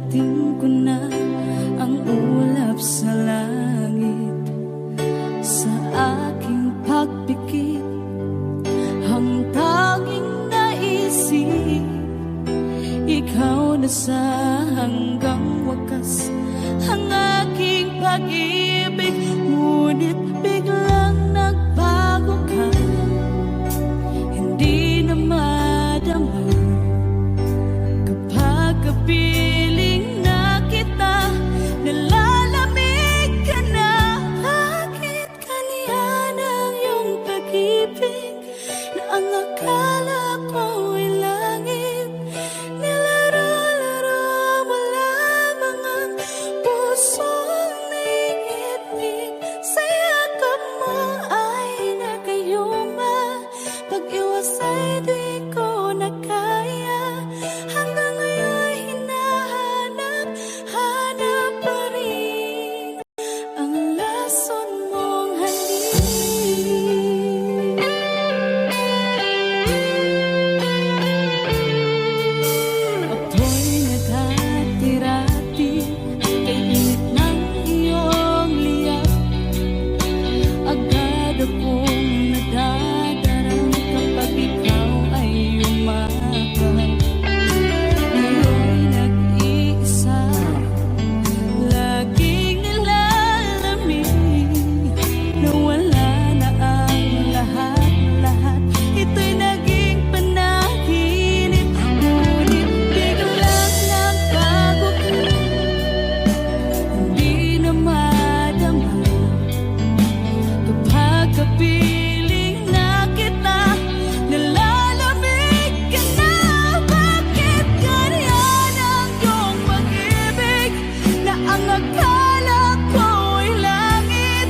Darating ko na ang ulap sa langit, sa aking pagpikit ang tanging naisip, ikaw na sa hanggang wakas ang aking pag-ibig. Ngunit biglang nagbago ka, hindi na madama kapag kapiling na kita, nalalamig ka na. Bakit kaniyan ang iyong pag-ibig na ang akala ko ay langit? Nilaro-laro mo lamang ang pusong naiibig, sa yakap mo ay nagayuma, pag-iwas ay di ko na kaya. Hanggang ngayon hinahanap pa rin ang lason mong halik. Ako'y naghatirati kay init ng iyong liyap, agad akong nadadarang kapag ikaw ay umakap. Ngayon nag-iisa, laging nilalamig, nawala na ang lahat-lahat, ito'y naging panaginip. Ngunit biglang nagbago ka, hindi na madama kapag kapiling na kita, nalalamig ka na. Bakit ganyan ang iyong pag-ibig na ang akala ko ay langit?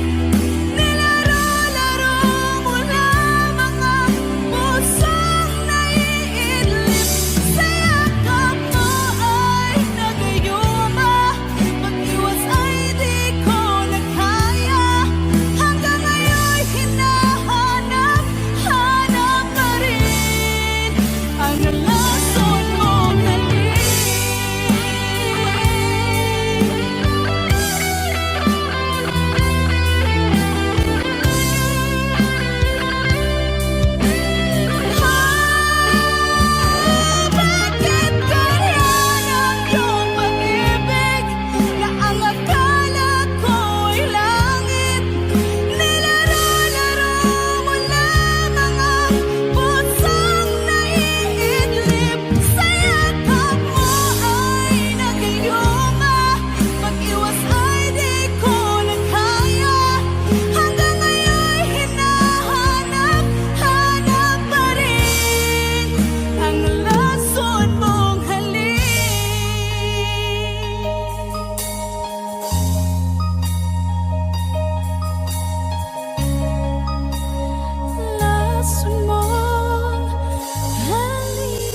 Nilaro-laro mo lamang ang pusong naiidlip, sa yakap mo ay nagayuma, pag-iwas ay di ko na kaya. Hanggang ngayon hinahanap pa rin ang lason mong halik. Bakit ganyan ang iyong pag-ibig na ang akala ko ay langit? Nilaro-laro mo lamang ang pusong naiidlip, sa yakap mo ay nagayuma, pag-iwas ay di ko na kaya. Hanggang ngayon hinahanap pa rin ang lason mong halik. Lason mong halik.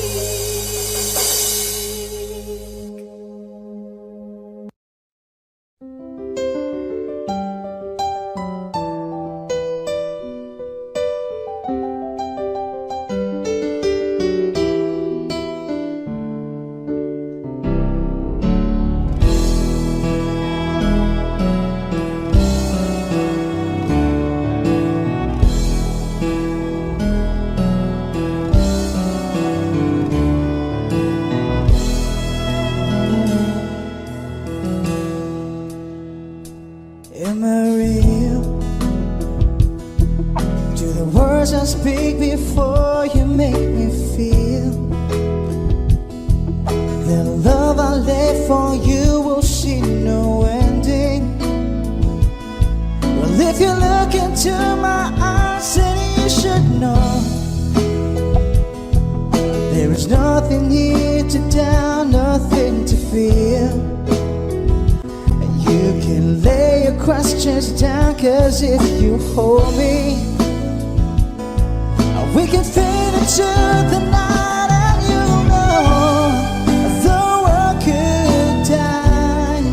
Am I real? Do the words I speak before you make me feel? The love I lay for you will see no ending. Well, if you look into my eyes, then you should know there is nothing here to doubt, nothing to fear. You can lay your questions down, 'cause if you hold me, we can fade into the night. And you know the world could die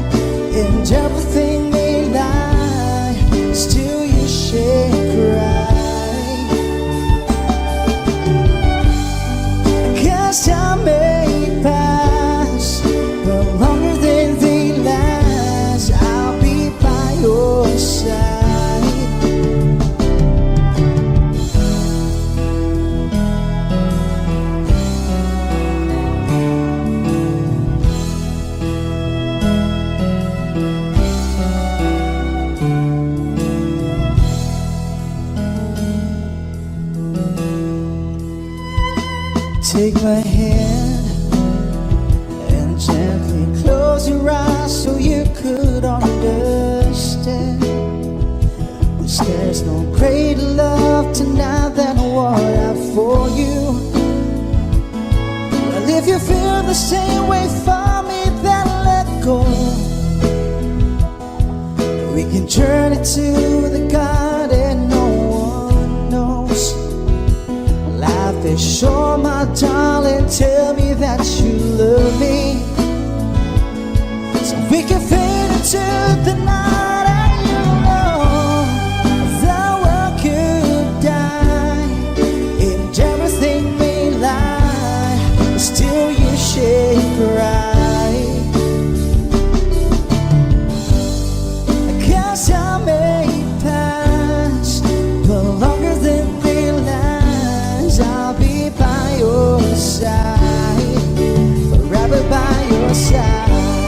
and everything may lie, still you should cry. 'Cause time may pass, but longer than my hand and gently close your eyes so you could understand. There's no greater love tonight than what I have for you. Well, if you feel the same way for me, then let go. We can journey to the garden no one knows. Life is short, my darling, tell me that you love me, so we can fade into the night. And you know the world could die and everything may lie, but still you shake right. Cause time may pass, but longer than realize I'll be by your side, forever by your side.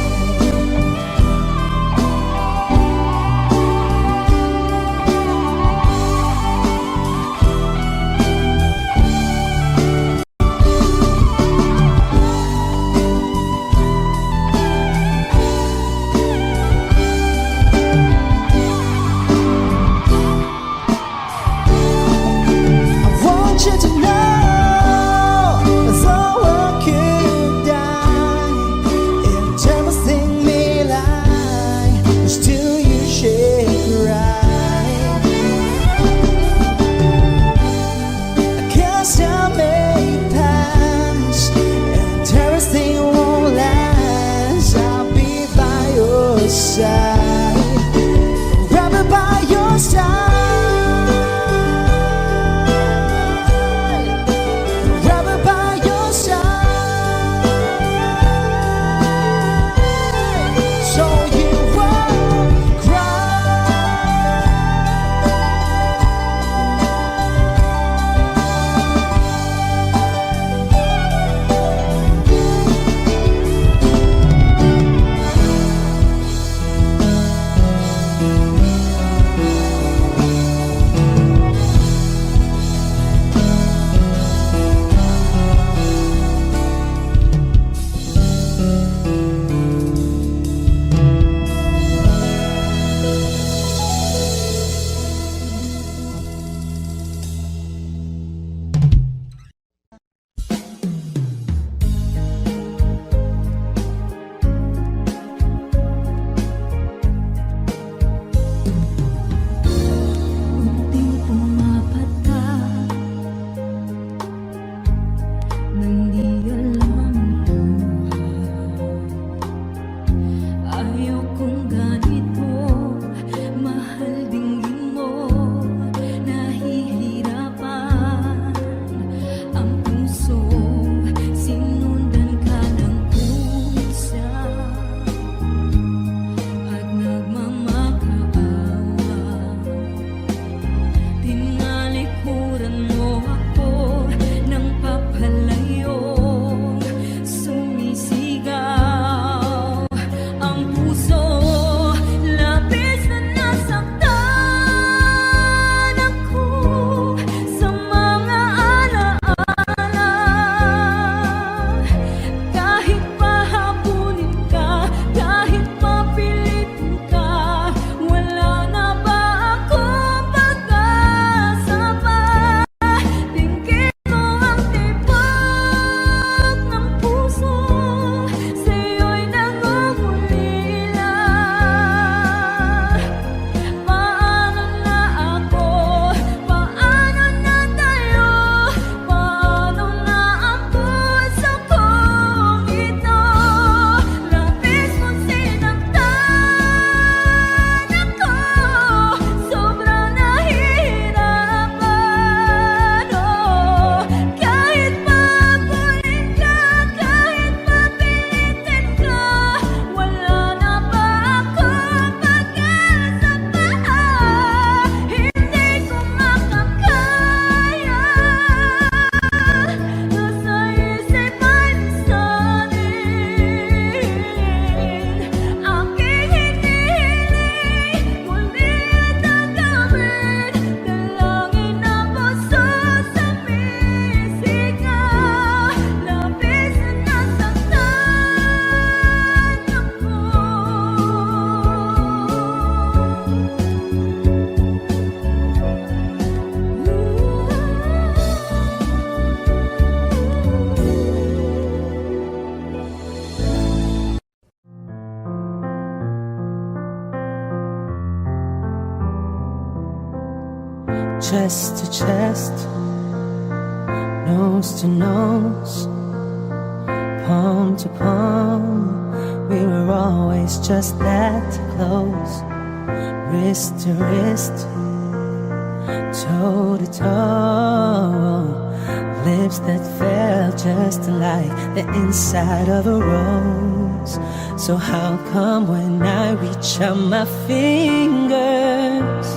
chest to chest, nose to nose, palm to palm. We were always just that close, wrist to wrist, toe to toe, lips that felt just like the inside of a rose. So how come when I reach out my fingers,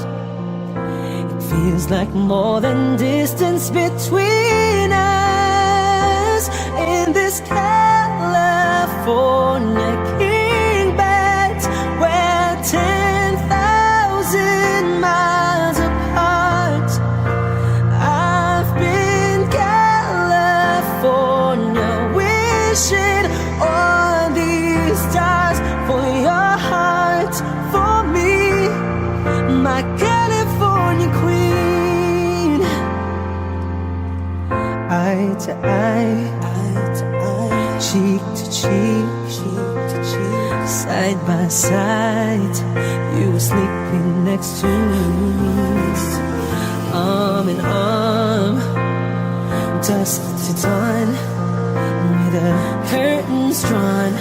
it feels like more than distance between us? In this California king bed, we're 10,000 miles apart. I've been California wishing on these stars for your heart, for me, my California queen. Eye to eye, cheek to cheek, side by side. You were sleeping next to me, arm in arm, dusk to dawn, with the curtains drawn,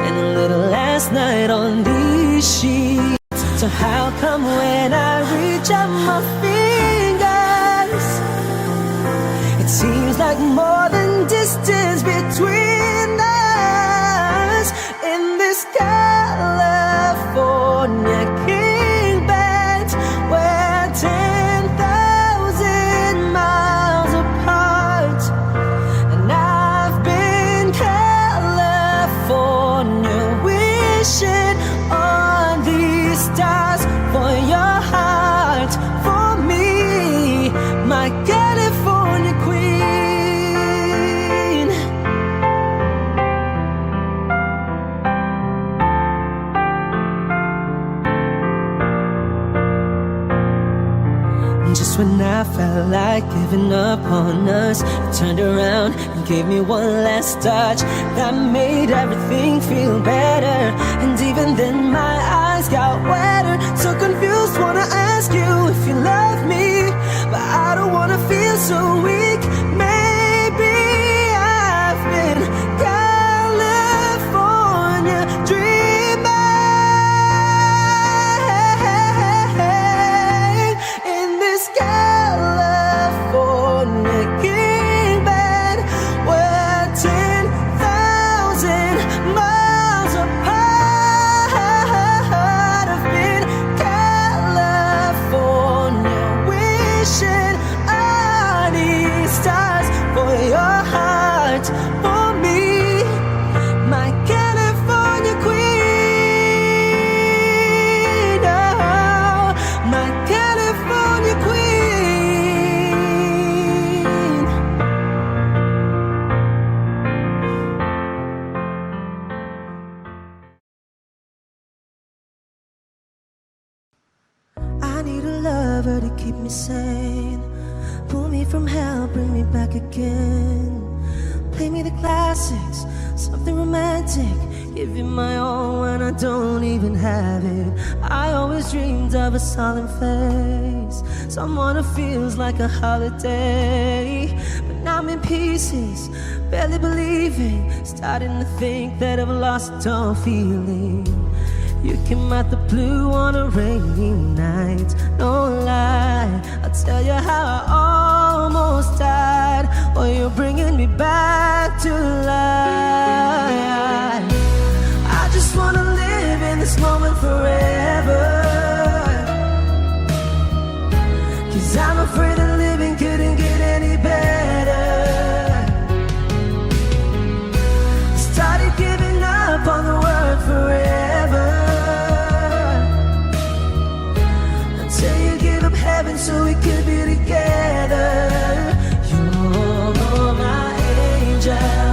and a little last night on these sheets. So how come when I reach out my fingers, it seems like more than distance between us? In this California king bed, we're 10,000 miles apart. And I've been California wishing on these stars for your heart, for me, my California queen. Just when I felt like giving up on us, you turned around and gave me one last touch that made everything feel better. And even then my eyes got wetter. So confused, wanna ask you if you love me, but I don't wanna feel so weak. Maybe I've been California dreaming in this California king bed. We're 10,000 miles apart. I've been California wishing on these stars for your heart, for me, my California queen. Oh, my California queen. I need a lover to keep me sane, pull me from hell, bring me back again. Play me the classics, something romantic, give you my all when I don't even have it. I always dreamed of a solemn face, someone who feels like a holiday. But now I'm in pieces, barely believing, starting to think that I've lost all feeling. You came out the blue on a rainy night, no lie, I'll tell you how I almost died, while you're bringing me back to life. I just wanna live in this moment forever, 'cause I'm afraid that living couldn't get any better. Started giving up on the word forever, until you give up heaven so we could be together. You're my angel,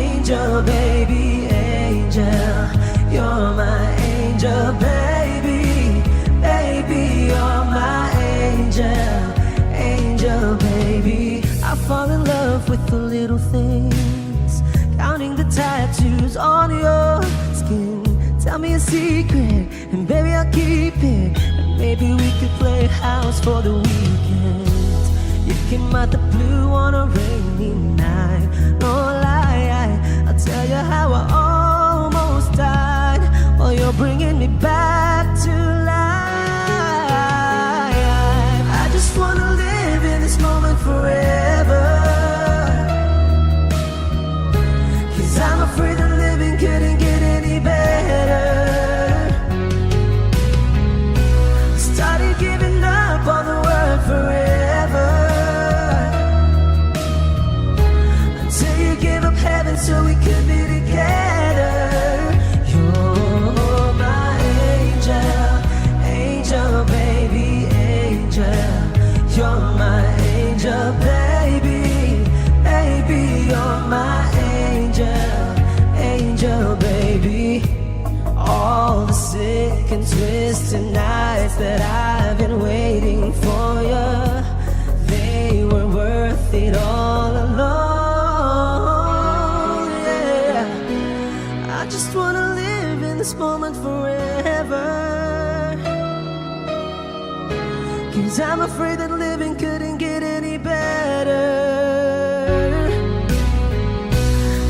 angel baby, angel. You're my angel baby, baby. You're my angel, angel baby. I fall in love with the little things, counting the tattoos on your skin. Tell me a secret and baby I'll keep it. Maybe we could play house for the weekend. You came out the blue on a rainy night. No lie, I'll tell you how I almost died while you're bringing me back to life. I just wanna live in this moment forever, 'cause I'm afraid that living couldn't get any better. Started giving up on the word forever, until you gave up heaven so we could be together. You're my angel, angel baby, angel. You're my angel baby, baby. You're my angel, angel baby. All the sick and twisted nights that I've been waiting for you, they were worth it all alone. Yeah, I just wanna live in this moment forever, 'cause I'm afraid that living couldn't get any better.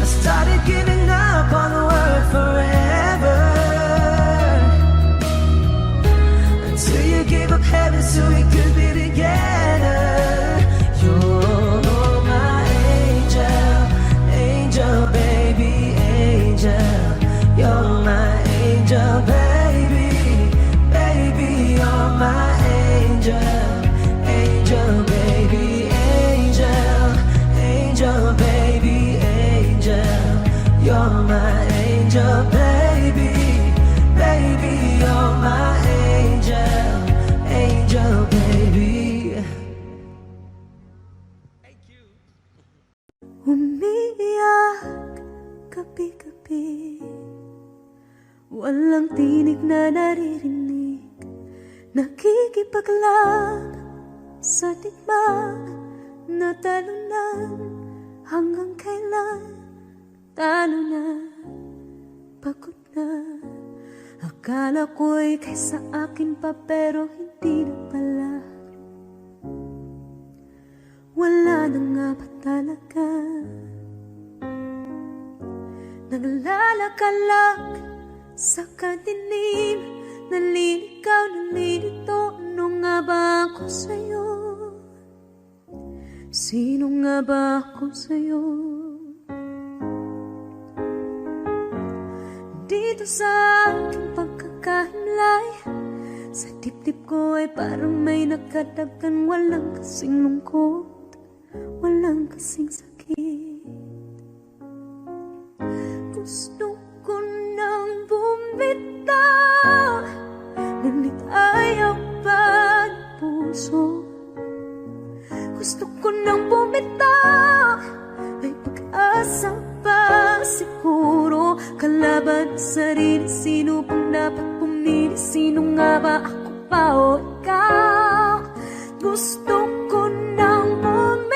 I started giving up on the word forever, until you gave up heaven so we could be together. You're my angel, angel baby, angel. You're my angel baby, baby. You're my angel, angel baby, angel, angel baby, angel. You're my angel baby, baby. You're my angel, angel baby. Umiiyak gabi-gabi, walang tinig na naririnig, nakikipaglag sa tikmang na talunan. Hanggang kailan talo na, pagod na. Akala ko'y kaysa akin pa, pero hindi na pala. Wala na nga ba talaga? Naglalakalag sa kadilim, naliligaw, nalilito. Ano nga ba ako sa'yo? Sino nga ba ako sa'yo? Dito sa aking pagkakahimlay, sa dibdib ko ay parang may nakadagan. Walang kasing lungkot, walang kasing sakit. Gusto ko nang bumitaw, ngunit ayaw pa ng puso. Gusto ko nang bumitaw, may pag-asa pa siguro. Kalaban sa sarili, sino pang dapat pumili? Sino nga ba, ako pa o ikaw? Gusto ko nang bumitaw,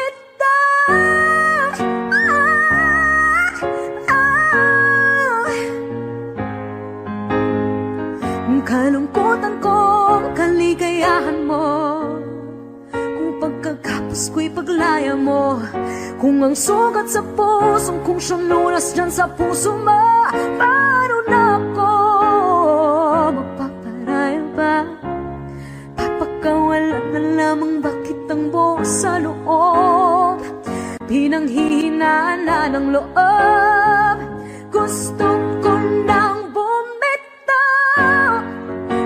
kalungkutan ko, kaligayahan mo, kung pagkakapos ko'y paglaya mo, kung ang sugat sa pusong kung siyang lunas dyan sa puso mo. Paano na ako magpaparaya ba? Papakawalan na lamang, bakit ang buo sa loob? Pinanghihinaan na ng loob. Gusto ko nang bumitaw,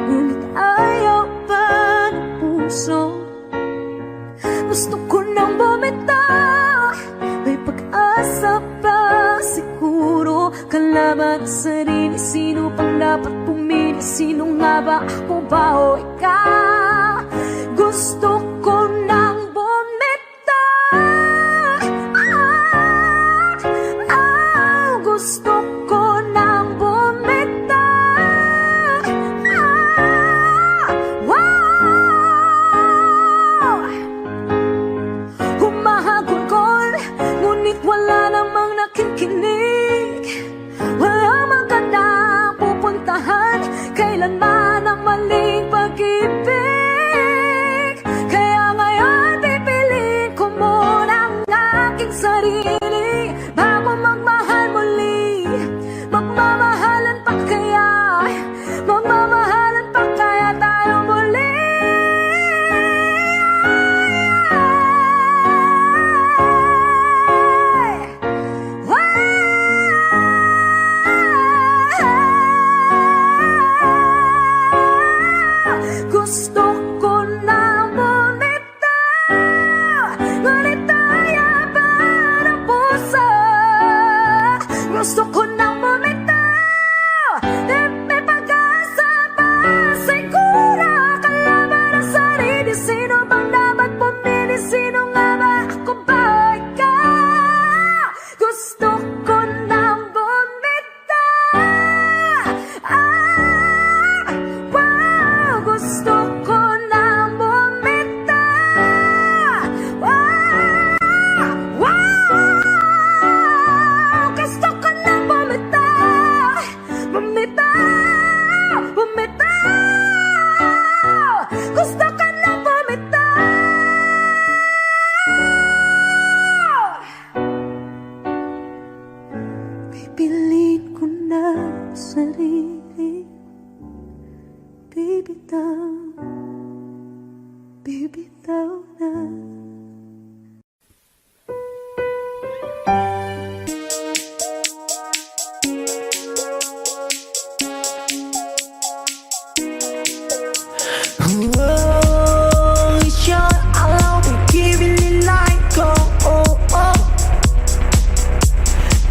ngunit ayaw pa ng puso. Gusto ko nang bumitaw, may pag-asa pa siguro. Kalaban sa sarili, sino pang dapat pumili? Sino nga ba, ako ba o ikaw? Gusto ko nang bumitaw, gusto ko nang bumitaw. Humahagulgol, ngunit wala namang nakikinig. Walang magandang pupuntahan, kailanman ang maling pag-ibig. Gusto ko nang bumitaw, may pag-asa pa. Siguro kalaban ang sarili. Sino bang dapat pumili? Sino nga ba? Ako ba o ikaw? Gusto ko nang bumitaw. Wow, gusto ko nang bumitaw. Wow, gusto ko nang bumitaw. Bumitaw, bumitaw. Gusto ko nang bumitaw. Pipilit ko na sarili. Bibitaw, bibitaw na. Oh, it's your alone, we giving it like go. Oh, oh.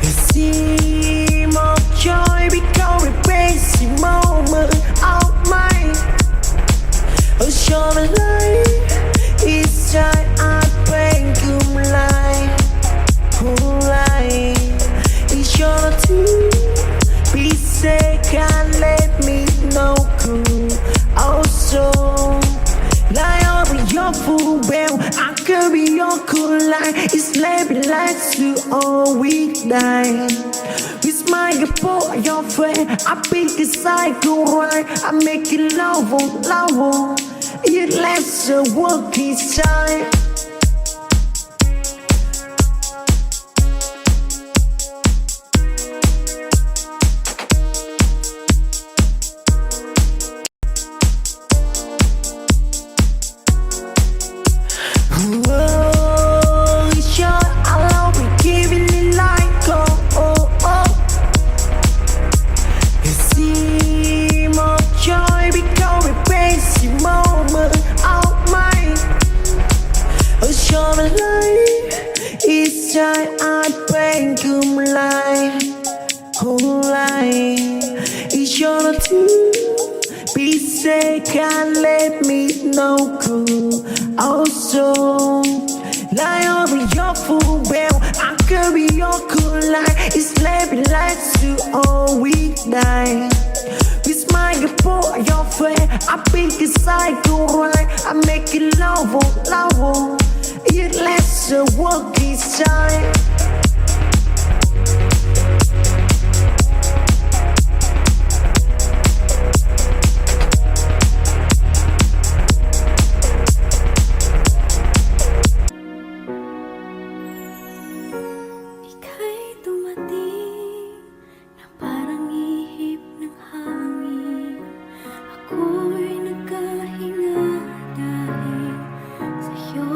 See more joy because we basic moment of mine. Oh, show me light, it's time I bring you light. Oh, light, it's your to be safe, can't let me know cool. Also, lie over your full bell, I could be your cool light. It's label like to all weeknight. With my for your friend, I pick a cycle right. I make it love, love. It lets the work inside. Oh, it's your alone, we giving it like go. Oh, oh. You see more joy because we basic moment of mine. Oh, show me light, it's time I bring you light. Oh, light, it's your to be safe, can't let me know cool. Also, lie over your full bell, I could be your cool light. It's label like to all weeknight. With my for your friend, I pick a cycle right. I make it love, love. It lets the work inside. Ika'y dumating na parang ihip ng hangin. Ako'y nagkahinga dahil sa'yo.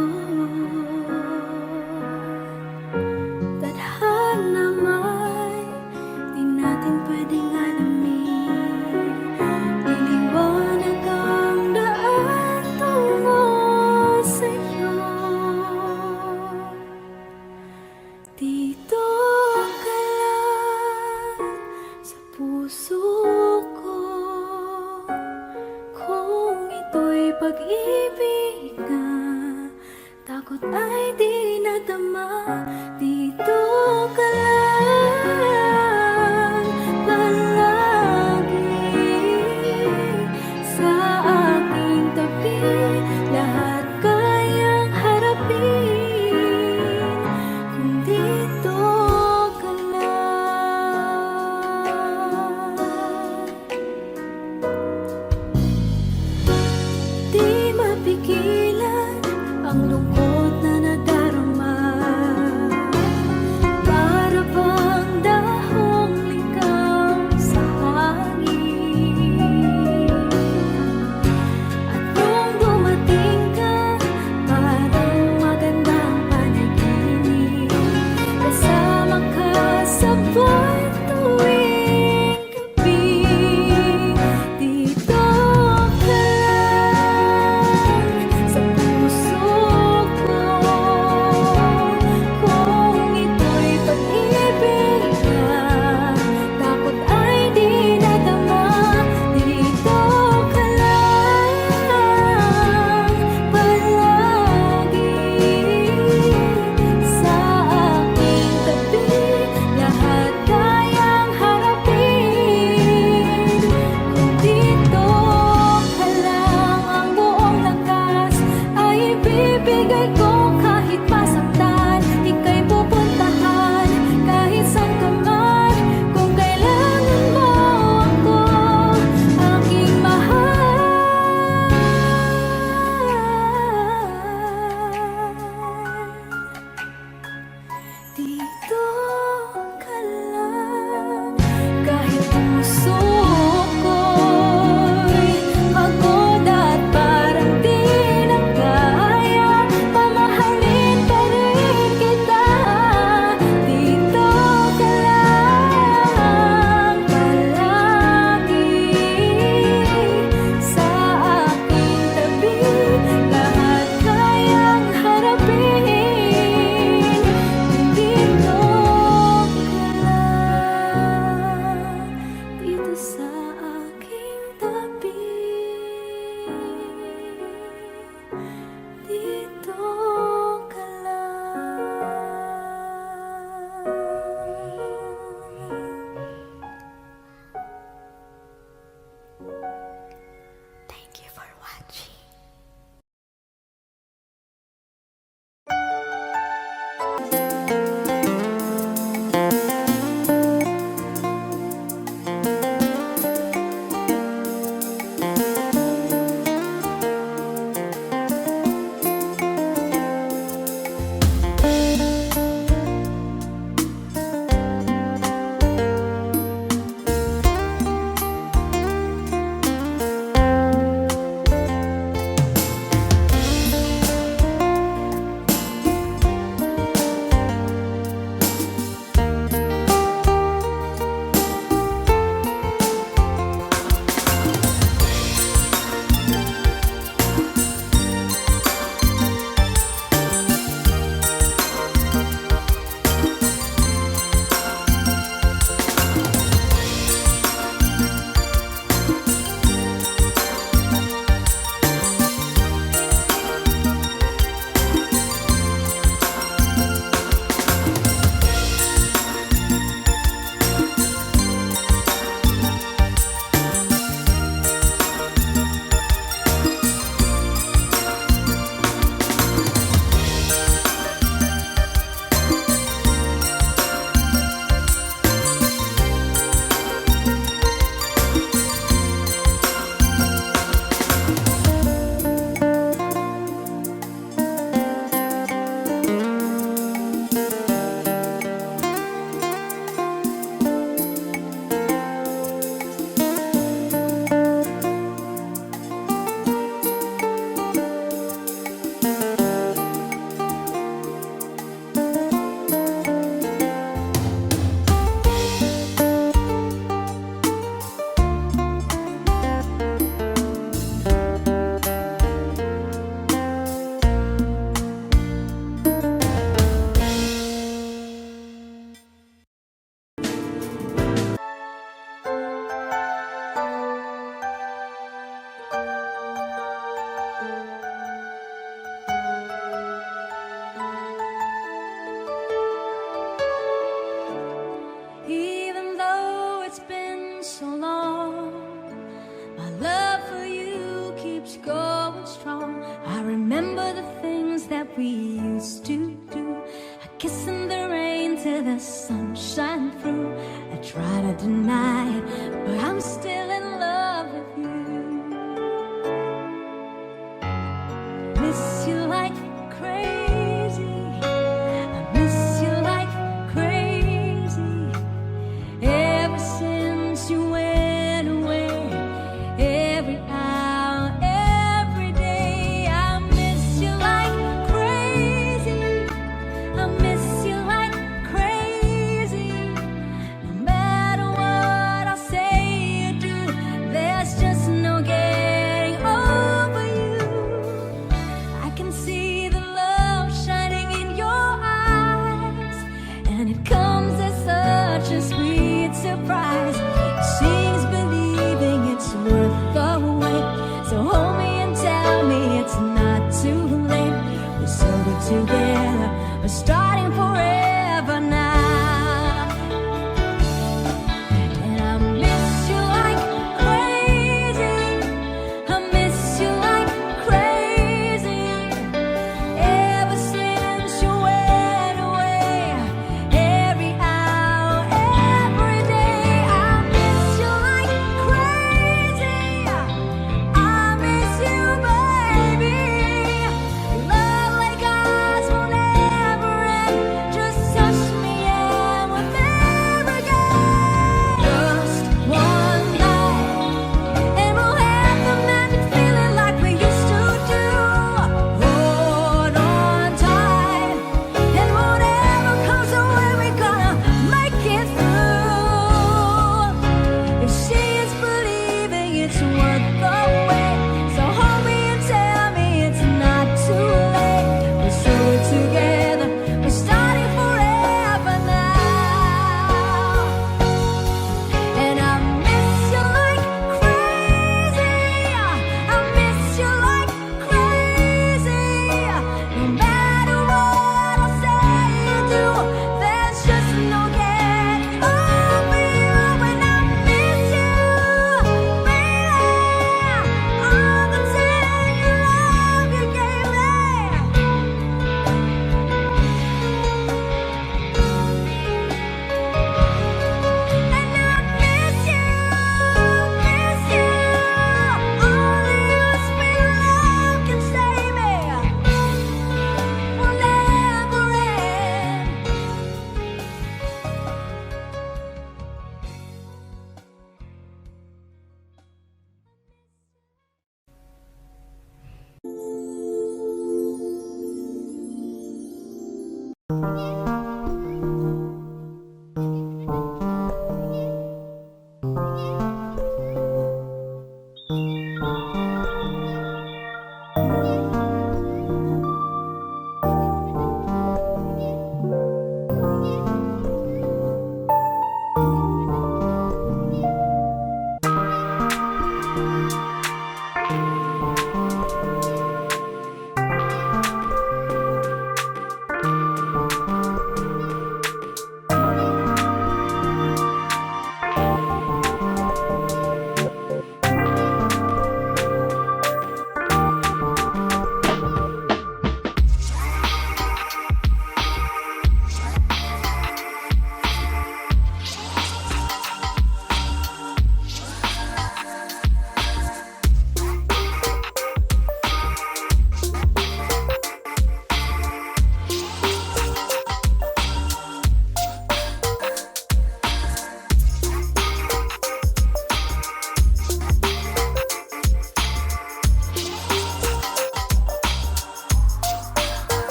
the sun shine through. I try to deny